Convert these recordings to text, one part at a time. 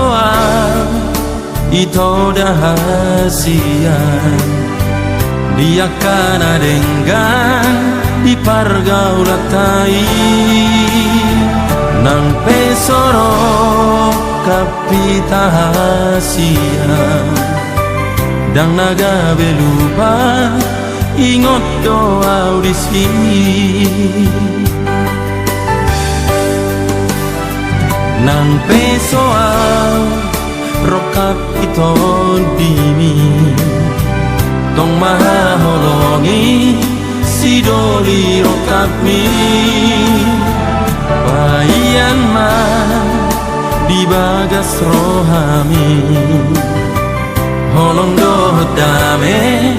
doa itu dahasian dia kana dengan di pargaulatai nang pesoro kapitahasian dan naga belupa ingot doa audisi nang pesoal rokap ito dimi tong maholongi si doli rokap mi bayan man di bagas rohami holong doh dame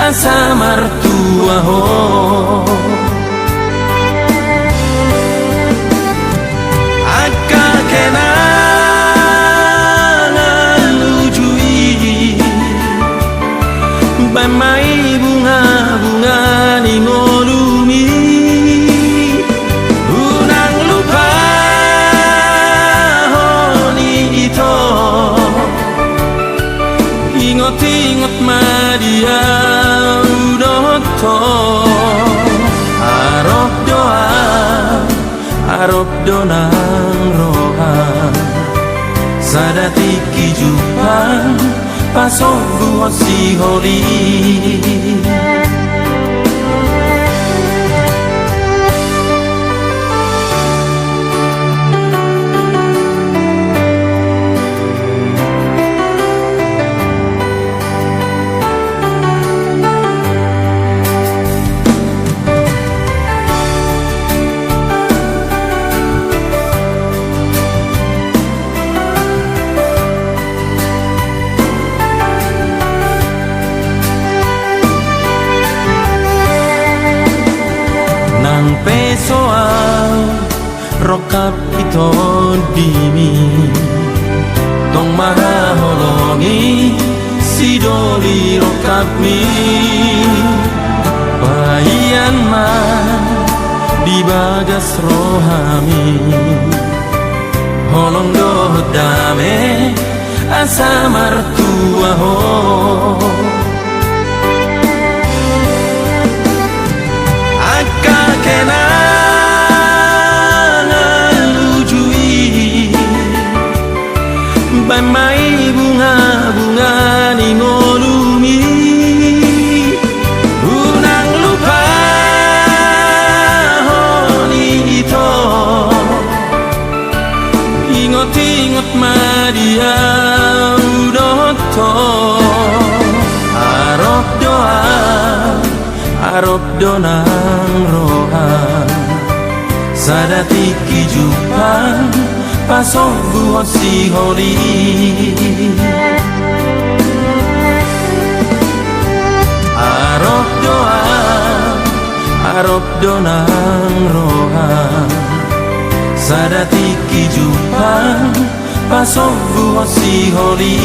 asa martua ho akka kenangan lujui bamai bunga-bunga ni ngolumi unang lupa honi ito ingot-ingot madia udoto arop donang rohan sadati kijupan pasok buat si holi soal rokap ito dimi tong maholongi si doli rokap mi bayan man di bagas rohami holong doh dame asa martua ho akka kenangan lujui bamai bunga-bunga ni ngolumi unang lupa honi ito ingot-ingot madia udoto arop donang rohan sadati kijupan pasok buat si holi arop donang rohan sadati kijupan pasok buat si holi